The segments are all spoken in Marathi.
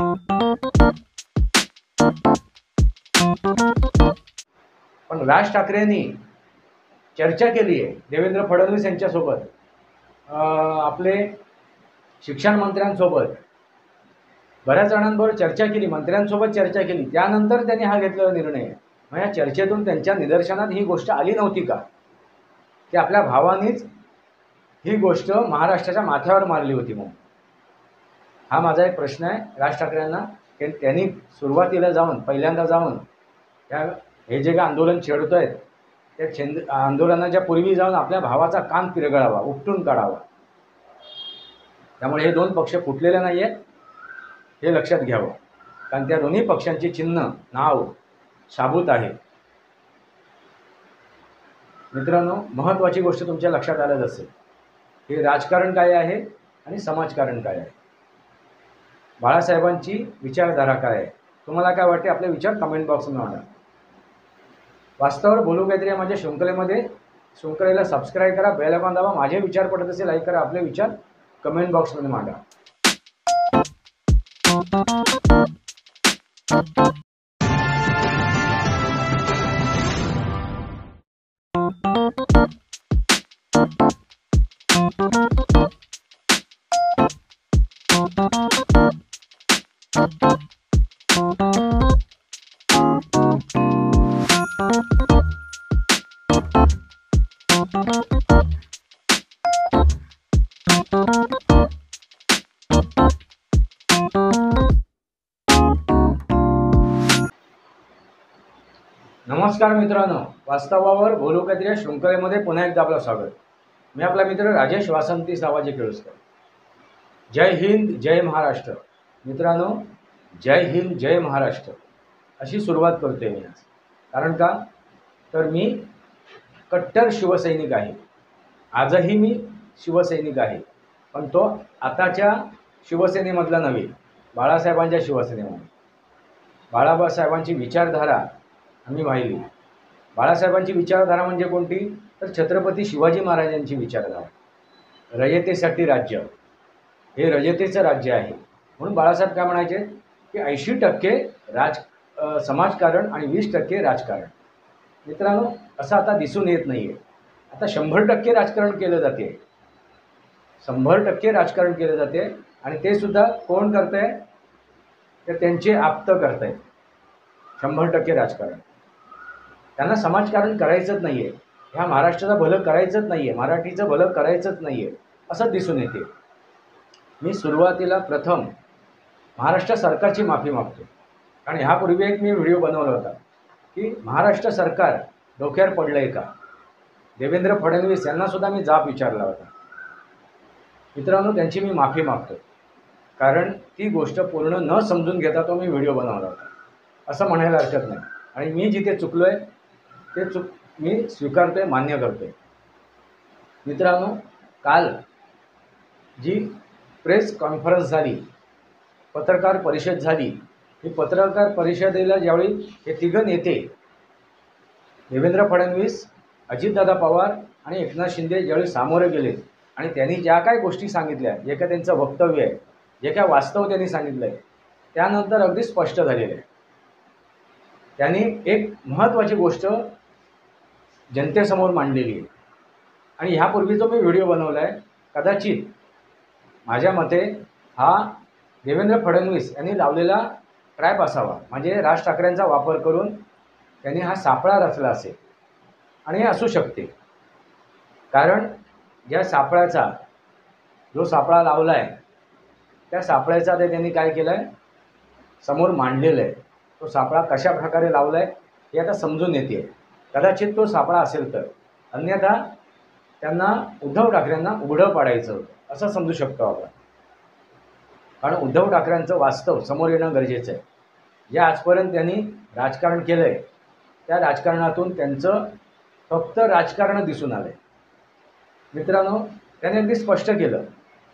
पण राज ठाकरेंनी चर्चा केली आहे देवेंद्र फडणवीस यांच्यासोबत, आपले शिक्षण मंत्र्यांसोबत, बऱ्याच जणांबरोबर चर्चा केली, मंत्र्यांसोबत चर्चा केली, त्यानंतर त्यांनी हा घेतलेला निर्णय आहे. मग या चर्चेतून त्यांच्या निदर्शनात ही गोष्ट आली नव्हती का, की आपल्या भावानीच ही गोष्ट महाराष्ट्राच्या माथ्यावर मारली होती? मग हा माझा एक प्रश्न आहे राज ठाकरेंना, की त्यांनी सुरुवातीला जाऊन, पहिल्यांदा जाऊन हे जे काय आंदोलन छेडत आहेत त्या आंदोलनाच्या पूर्वी जाऊन आपल्या भावाचा कान पिरगळावा, उपटून काढावा. त्यामुळे हे दोन पक्ष फुटलेले नाही आहेत हे लक्षात घ्यावं, कारण त्या दोन्ही पक्षांची चिन्ह, नाव साबूत आहे. मित्रांनो, महत्त्वाची गोष्ट तुमच्या लक्षात आलंच असेल की राजकारण काय आहे आणि समाजकारण काय आहे, बाळासाहेबांची विचारधारा काय आहे. तुम्हाला काय वाटते? आपले विचार कमेंट बॉक्समध्ये मांडा. वास्तवावर बोलू काहीतरी माझ्या शृंखलेला सबस्क्राईब करा, बेल आयकॉन दाबा. माझे विचार पडत असेल लाईक करा, आपले विचार कमेंट बॉक्समध्ये मांडा. नमस्कार मित्रांनो, वास्तवावर बोलू काहीतरी शृंखलेमध्ये पुन्हा एकदा आपलं स्वागत. मी आपला मित्र राजेश वासंती सावाजी केळुसकर. जय हिंद, जय महाराष्ट्र. मित्रांनो, जय हिंद, जय महाराष्ट्र अशी सुरुवात करतोय मी आज. कारण का तर मी कट्टर शिवसैनिक आहे. आजही मी शिवसैनिक आहे, पण तो आताच्या शिवसेनेमधला नव्हे, बाळासाहेबांच्या शिवसेनेमध्ये. बाळासाहेबांची विचारधारा आम्ही वाहिली. बाळासाहेबांची विचारधारा म्हणजे कोणती? तर छत्रपती शिवाजी महाराजांची विचारधारा. रयतेसाठी राज्य, हे रयतेचं राज्य आहे. म्हणून बाळासाहेब काय म्हणायचे की 80% समाजकारण आणि 20% राजकारण. मित्रांनो, असं आता दिसून येत नाही आहे. आता 100% राजकारण केलं जाते, 100% राजकारण केलं जाते. आणि ते सुद्धा कोण करत आहे? तर त्यांचे आप्त करत आहेत 100% राजकारण. त्यांना समाजकारण करायचंच नाही आहे, ह्या महाराष्ट्राचं भलं करायचंच नाही आहे, मराठीचं भलं करायचंच नाही आहे, असं दिसून येते. मी सुरुवातीला प्रथम महाराष्ट्र सरकारची माफी मागतो. कारण ह्यापूर्वी एक मी व्हिडिओ बनवला होता की महाराष्ट्र सरकार डोक्यावर पडलं आहे का. देवेंद्र फडणवीस यांनासुद्धा मी जाब विचारला होता. मित्रांनो, त्यांची मी माफी मागतो, कारण ती गोष्ट पूर्ण न समजून घेता तो मी व्हिडिओ बनवला होता, असं म्हणायला हरकत नाही. आणि मी जिथे चुकलो आहे ते मी स्वीकारतोय, मान्य करतोय. मित्रांनो, काल जी प्रेस कॉन्फरन्स झाली, पत्रकार परिषद झाली, ही पत्रकार परिषदेला ज्यावेळी हे तिघं नेते देवेंद्र फडणवीस, अजितदादा पवार आणि एकनाथ शिंदे ज्यावेळी सामोरे गेले आणि त्यांनी ज्या काय गोष्टी सांगितल्या, जे काय त्यांचं वक्तव्य आहे, जे काय वास्तव त्यांनी सांगितलं आहे, त्यानंतर अगदी स्पष्ट झालेलं आहे. त्यांनी एक महत्त्वाची गोष्ट जनतेसमोर मांडलेली आहे. आणि ह्यापूर्वी जो मी व्हिडिओ बनवला आहे, कदाचित माझ्या मते हा देवेंद्र फडणवीस यांनी लावलेला ट्रॅप असावा. म्हणजे राज ठाकरेंचा वापर करून त्यांनी हा सापळा रचला असेल. आणि हे असू शकते, कारण ज्या सापळ्याचा जो सापळा लावला आहे त्या सापळ्याचा ते त्यांनी काय केलं आहे, समोर मांडलेलं आहे. तो सापळा कशा प्रकारे लावला आहे हे आता समजून येते. कदाचित तो सापळा असेल तर, अन्यथा त्यांना उद्धव ठाकरेंना उघडं पाडायचं होतं असं समजू शकतो आपण. कारण उद्धव ठाकरेंचं वास्तव समोर येणं गरजेचं आहे. जे आजपर्यंत त्यांनी राजकारण केलं आहे त्या राजकारणातून त्यांचं फक्त राजकारण दिसून आलं आहे. मित्रांनो, त्यांनी अगदी स्पष्ट केलं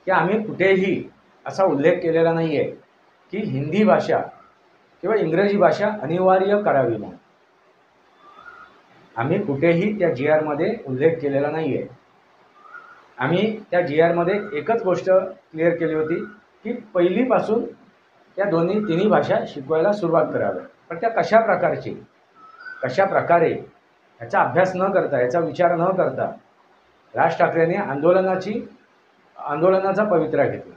की आम्ही कुठेही असा उल्लेख केलेला नाही आहे की हिंदी भाषा किंवा इंग्रजी भाषा अनिवार्य करावी म्हणून. आम्ही कुठेही त्या GRमध्ये उल्लेख केलेला नाही आहे. आम्ही त्या GRमध्ये एकच गोष्ट क्लिअर केली होती की पहिलीपासून त्या तिन्ही भाषा शिकवायला सुरुवात कराव्या. पण त्या कशा प्रकारची, कशा प्रकारे याचा अभ्यास न करता, याचा विचार न करता राज ठाकरेंनी आंदोलनाचा पवित्रा घेतला.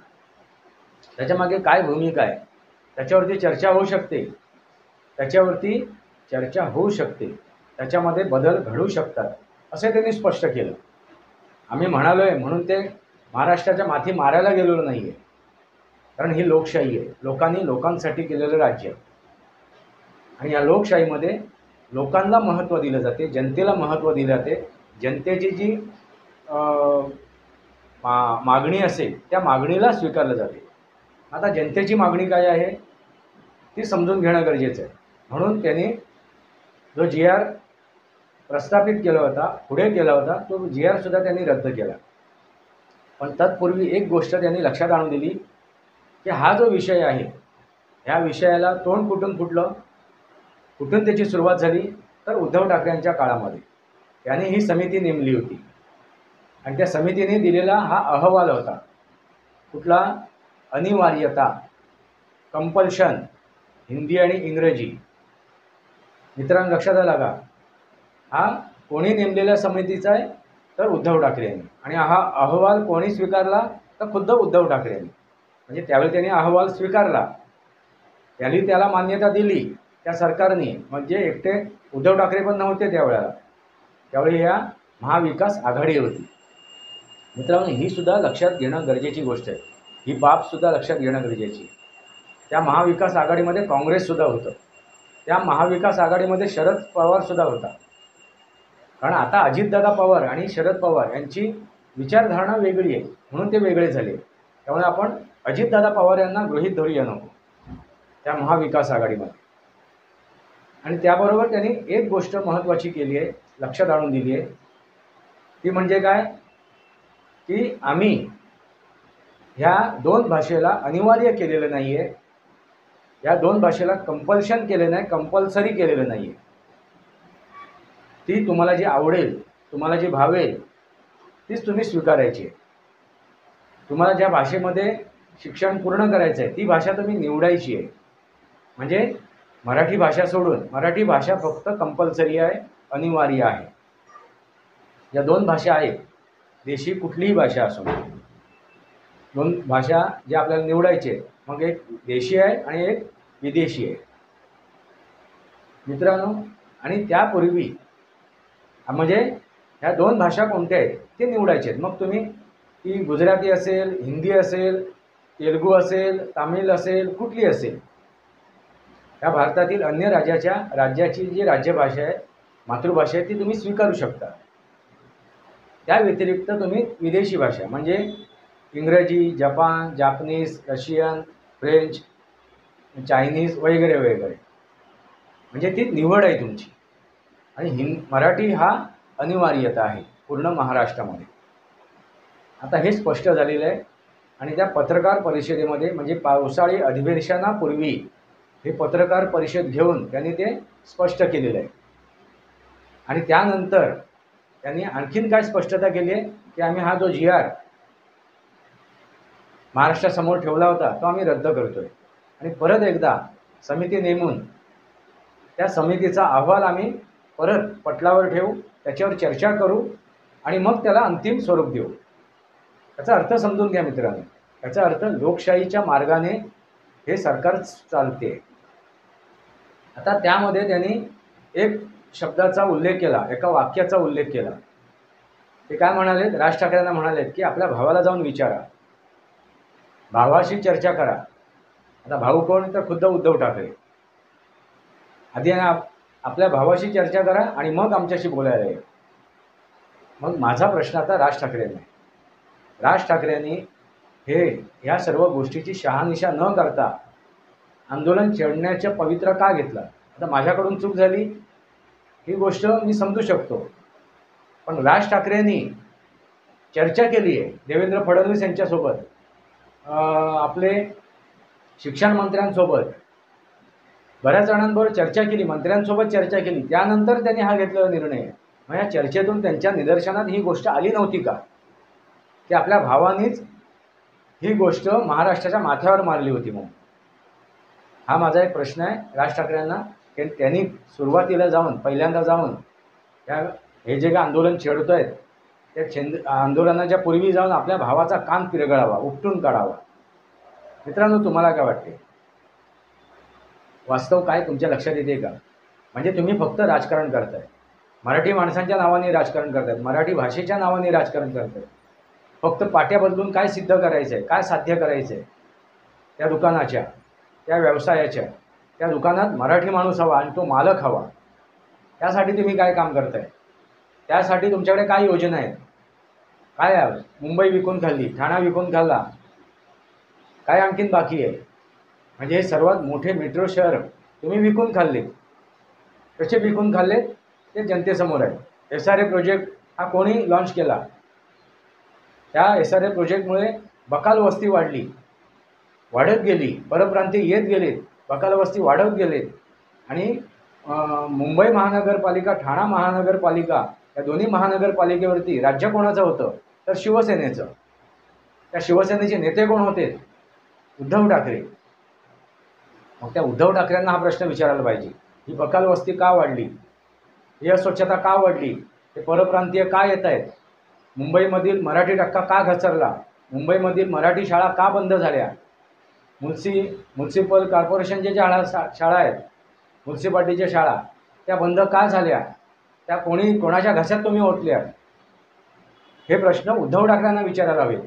त्याच्यामागे काय भूमिका आहे त्याच्यावरती चर्चा होऊ शकते, त्याच्यामध्ये बदल घडू शकतात असे त्यांनी स्पष्ट केलं. आम्ही म्हणालोय म्हणून ते महाराष्ट्राच्या माथी मारायला गेलेलो नाही आहे, कारण ही लोकशाही आहे, लोकांनी लोकांसाठी केलेलं राज्य. आणि या लोकशाहीमध्ये लोकांना महत्त्व दिलं जाते, जनतेला महत्त्व दिलं जाते. जनतेची जी मागणी असेल त्या मागणीला स्वीकारलं जाते. आता जनतेची मागणी काय आहे ती समजून घेणं गरजेचं आहे. म्हणून त्यांनी जो GR प्रस्थापित केला होता, पुढे केला होता, तो GR सुद्धा त्यांनी रद्द केला. पण तत्पूर्वी एक गोष्ट त्यांनी लक्षात आणून दिली की हा जो विषय आहे, ह्या विषयाला तोंड कुठून फुटलं, कुठून त्याची सुरुवात झाली, तर उद्धव ठाकरेंच्या काळामध्ये त्यांनी ही समिती नेमली होती. आणि त्या समितीने दिलेला हा अहवाल होता कुठला, अनिवार्यता, कंपल्शन, हिंदी आणि इंग्रजी. मित्रांनो लक्षात आला का, हा कोणी नेमलेल्या समितीचा आहे, तर उद्धव ठाकरे यांनी. आणि हा अहवाल कोणी स्वीकारला, तर खुद्द उद्धव ठाकरे यांनी. म्हणजे त्यावेळी त्यांनी अहवाल स्वीकारला, त्याला मान्यता दिली त्या सरकारने. म्हणजे एकटे उद्धव ठाकरे पण नव्हते त्यावेळेला, त्यावेळी या महाविकास आघाडी होती. मित्रांनो ही सुद्धा लक्षात घेणं गरजेची गोष्ट आहे, ही बाबसुद्धा लक्षात घेणं गरजेची आहे. त्या महाविकास आघाडीमध्ये काँग्रेससुद्धा होतं, त्या महाविकास आघाडीमध्ये शरद पवारसुद्धा होता. कारण आता अजितदादा पवार आणि शरद पवार यांची विचारधारणा वेगळी आहे, म्हणून ते वेगळे झाले. त्यामुळे आपण अजितदादा पवार यांना गृहीत धरूया नको त्या महाविकास आघाडीमध्ये. आणि त्याबरोबर त्यांनी एक गोष्ट महत्त्वाची केली आहे, लक्षात आणून दिली आहे, ती म्हणजे काय की आम्ही ह्या दोन भाषेला अनिवार्य केलेलं नाही आहे, या दोन भाषेला कंपल्शन केलं नाही, कंपल्सरी केलेलं नाही आहे. ती तुम्हाला जी आवडेल, तुम्हाला जी भावेल तीच तुम्ही स्वीकारायची आहे. तुम्हाला ज्या भाषेमध्ये शिक्षण पूर्ण करायचं आहे ती भाषा तुम्ही निवडायची आहे. म्हणजे मराठी भाषा सोडून, मराठी भाषा फक्त कंपल्सरी आहे, अनिवार्य आहे. या दोन भाषा आहेत, देशी कुठलीही भाषा असो, दोन भाषा ज्या आपल्याला निवडायचे, मग एक देशी आहे आणि एक विदेशी आहे. मित्रांनो आणि त्यापूर्वी म्हणजे ह्या दोन भाषा कोणत्या आहेत ते निवडायचे आहेत. मग तुम्ही ती गुजराती असेल, हिंदी असेल, तेलुगू असेल, तामिळ असेल, कुठली असेल, या भारतातील अन्य राज्याची जी राज्यभाषा आहे, मातृभाषा आहे, ती तुम्ही स्वीकारू शकता. त्या व्यतिरिक्त तुम्ही विदेशी भाषा म्हणजे इंग्रजी, जापनीज, रशियन, फ्रेंच, चायनीज वगैरे वगैरे, म्हणजे ती निवड आहे तुमची. आणि मराठी हा अनिवार्यता आहे पूर्ण महाराष्ट्रामध्ये. आता हे स्पष्ट झालेलं आहे. आणि त्या पत्रकार परिषदेमध्ये म्हणजे पावसाळी अधिवेशनापूर्वी हे पत्रकार परिषद घेऊन त्यांनी ते स्पष्ट केलेलं आहे. आणि त्यानंतर त्यांनी आणखीन काय स्पष्टता केली आहे की आम्ही हा जो GR महाराष्ट्रासमोर ठेवला होता तो आम्ही रद्द करतोय आणि परत एकदा समिती नेमून त्या समितीचा अहवाल आम्ही परत पटलावर ठेवू, त्याच्यावर चर्चा करू आणि मग त्याला अंतिम स्वरूप देऊ. याचा अर्थ समजून घ्या मित्रांनो. याचा अर्थ लोकशाहीच्या मार्गाने हे सरकार चालते. आता त्यामध्ये त्यांनी एक शब्दाचा उल्लेख केला, एका वाक्याचा उल्लेख केला. ते काय म्हणालेत, राज ठाकरेंना म्हणालेत की आपल्या भावाला जाऊन विचारा, भावाशी चर्चा करा. आता भाऊ कोण, तर खुद्द उद्धव ठाकरे. आधी आपल्या भावाशी चर्चा करा आणि मग आमच्याशी बोलायला येईल. मग माझा प्रश्न आता राज ठाकरेंना आहे. राज ठाकरेंनी ह्या सर्व गोष्टीची शहानिशा न करता आंदोलन छेडण्याच्या पवित्रा का घेतला. आता माझ्याकडून चूक झाली ही गोष्ट मी समजू शकतो, पण राज ठाकरेंनी चर्चा केली आहे देवेंद्र फडणवीस यांच्यासोबत, आपले शिक्षण मंत्र्यांसोबत, बऱ्याच जणांबरोबर चर्चा केली, मंत्र्यांसोबत चर्चा केली. त्यानंतर त्यांनी हा घेतलेला निर्णय आहे. मग या चर्चेतून त्यांच्या निदर्शनात ही गोष्ट आली नव्हती का की आपल्या भावानीच ही गोष्ट महाराष्ट्राच्या माथ्यावर मारली होती. मग हा माझा एक प्रश्न आहे राज ठाकरेंना की त्यांनी सुरुवातीला जाऊन पहिल्यांदा जाऊन त्या हे जे काय आंदोलन छेडत आहेत त्या आंदोलनाच्या पूर्वी जाऊन आपल्या भावाचा कान पिरगळावा, उपटून काढावा. मित्रांनो, तुम्हाला काय वाटते? वास्तव काय तुमच्या लक्षात येते का? म्हणजे तुम्ही फक्त राजकारण करताय, मराठी माणसांच्या नावाने राजकारण करतायत, मराठी भाषेच्या नावाने राजकारण करतायत. फक्त पाट्या बदलून काय सिद्ध करायचं आहे, काय साध्य करायचं आहे, त्या दुकानाच्या, त्या व्यवसायाच्या, त्या दुकानात मराठी माणूस हवा आणि तो मालक हवा, त्यासाठी तुम्ही काय काम करताय? त्यासाठी तुमच्याकडे काय योजना आहेत? काय आहे? मुंबई विकून खाल्ली, ठाणा विकून खाल्ला, काय आणखीन बाकी आहे? म्हणजे हे सर्वात मोठे मेट्रो शहर तुम्ही विकून खाल्ले. कसे विकून खाल्ले ते जनतेसमोर आहे. SRA प्रोजेक्ट हा कोणी लॉन्च केला? त्या SRA प्रोजेक्टमुळे बकाल वस्ती वाढत गेली, परप्रांतीय येत गेलेत, बकाल वस्ती वाढत गेलेत आणि मुंबई महानगरपालिका, ठाणा महानगरपालिका या दोन्ही महानगरपालिकेवरती राज्य कोणाचं होतं? तर शिवसेनेचं. त्या शिवसेनेचे नेते कोण होते? उद्धव ठाकरे. मग त्या उद्धव ठाकरेंना हा प्रश्न विचारायला पाहिजे, ही बकाल वस्ती का वाढली? ही अस्वच्छता का वाढली? ते परप्रांतीय का येत आहेत? मुंबईमधील मराठी टक्का का घसरला? मुंबईमधील मराठी शाळा का बंद झाल्या? म्युन्सिपल कॉर्पोरेशनच्या ज्या शाळा आहेत, म्युन्सिपाल्टीच्या शाळा, त्या बंद का झाल्या? त्या कोणाच्या घशात तुम्ही ओतल्या? हे प्रश्न उद्धव ठाकरेंना विचारायला हवे.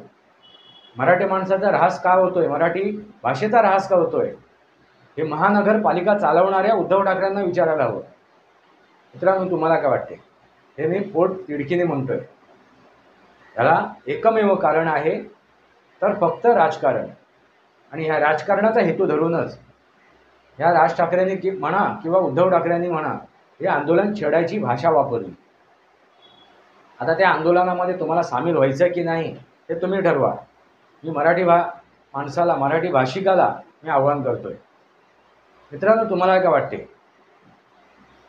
मराठी माणसाचा ऱ्हास का होतोय? मराठी भाषेचा ऱ्हास का होतोय? हे महानगरपालिका चालवणाऱ्या उद्धव ठाकरेंना विचारायला हवं. मित्रांनो, तुम्हाला काय वाटते? हे मी पोट तिडकीने म्हणतोय. याला एकमेव कारण आहे तर फक्त राजकारण. आणि ह्या राजकारणाचा हेतू धरूनच ह्या राज ठाकरेंनी म्हणा किंवा उद्धव ठाकरेंनी म्हणा हे आंदोलन छेडायची भाषा वापरली. आता त्या आंदोलनामध्ये तुम्हाला सामील व्हायचं की नाही हे तुम्ही ठरवा. मी मराठी माणसाला, मराठी भाषिकाला मी आव्हान करतोय. मित्रांनो, तुम्हाला काय वाटते?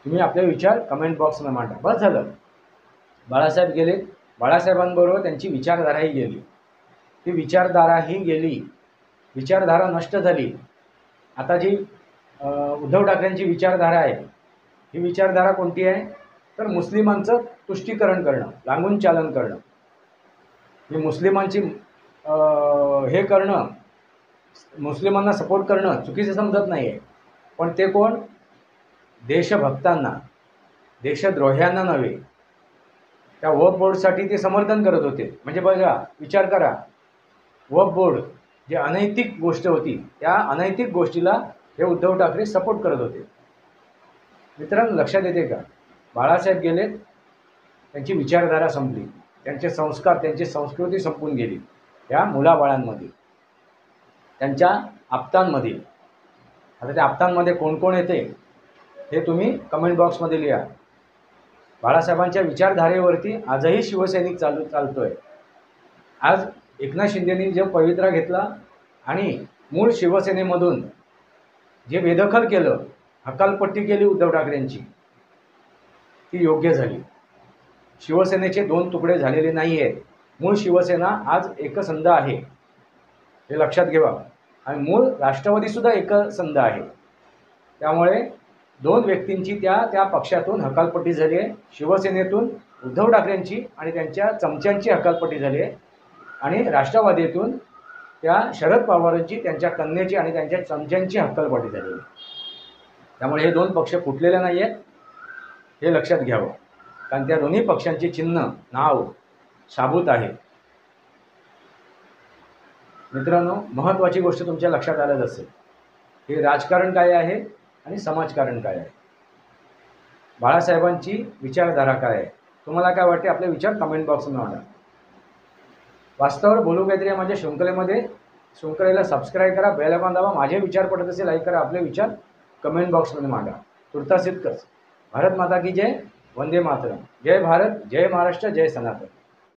तुम्ही आपले विचार कमेंट बॉक्समध्ये मांडा. बस झालं. बाळासाहेब गेले, बाळासाहेबांबरोबर त्यांची विचारधाराही गेली. ती विचारधाराही गेली, विचारधारा नष्ट झाली. आता जी उद्धव ठाकरेंची विचारधारा आहे, ही विचारधारा कोणती आहे? तर मुस्लिमांचं तुष्टीकरण करणं, लागून चालन करणं. ही मुस्लिमांची हे करणं, मुस्लिमांना सपोर्ट करणं चुकीचं समजत नाही आहे. पण ते कोण? देशभक्तांना, देशद्रोह्यांना नव्हे. त्या वक्फ बोर्डसाठी ते समर्थन करत होते. म्हणजे बघा, विचार करा, वक्फ बोर्ड जे अनैतिक गोष्ट होती, त्या अनैतिक गोष्टीला हे उद्धव ठाकरे सपोर्ट करत होते. मित्रांनो, लक्षात येते का? बाळासाहेब गेले, त्यांची विचारधारा संपली, त्यांचे संस्कार, त्यांची संस्कृती संपून गेली या मुलाबाळांमध्ये, त्यांच्या आप्तांमध्ये. आता त्या आप्तांमध्ये कोण कोण येते हे तुम्ही कमेंट बॉक्समध्ये लिहा. बाळासाहेबांच्या विचारधारेवरती आजही शिवसैनिक चालतोय. आज एकनाथ शिंदेंनी जो पवित्रा घेतला आणि मूळ शिवसेनेमधून जे बेदखल केलं, हकालपट्टी केली उद्धव ठाकरेंची, ती योग्य झाली. शिवसेनेचे दोन तुकडे झालेले नाही आहेत. मूळ शिवसेना आज एकसंध आहे, हे लक्षात घ्यावा. आणि मूळ राष्ट्रवादीसुद्धा एकसंध आहे. त्यामुळे दोन व्यक्तींची त्या पक्षातून हकालपट्टी झाली आहे. शिवसेनेतून उद्धव ठाकरेंची आणि त्यांच्या चमच्यांची हकालपट्टी झाली आहे आणि राष्ट्रवादीतून त्या शरद पवारांची, त्यांच्या कन्येची आणि त्यांच्या चमच्यांची हकालपट्टी झाली आहे. त्यामुळे हे दोन पक्ष फुटलेले नाही आहेत, हे लक्षात घ्यावं. कारण त्या दोन्ही पक्षांची चिन्ह, नाव साबूत आहे. मित्रांनो, महत्त्वाची गोष्ट तुमच्या लक्षात आलंच असेल, हे राजकारण काय आहे आणि समाजकारण काय आहे. बाळासाहेबांची विचारधारा काय आहे? तुम्हाला काय वाटते? आपले विचार कमेंट बॉक्समध्ये मांडा. वास्तवावर बोलू काहीतरी या माझ्या शृंखलेला सबस्क्राईब करा, बेल आयकॉन दाबा. माझे विचार पटत असेल लाईक करा, आपले विचार कमेंट बॉक्समध्ये मांडा. तुर्तास इतकंच. भारत माता की जय, वंदे मातरम. जय भारत, जय महाराष्ट्र, जय सनातन.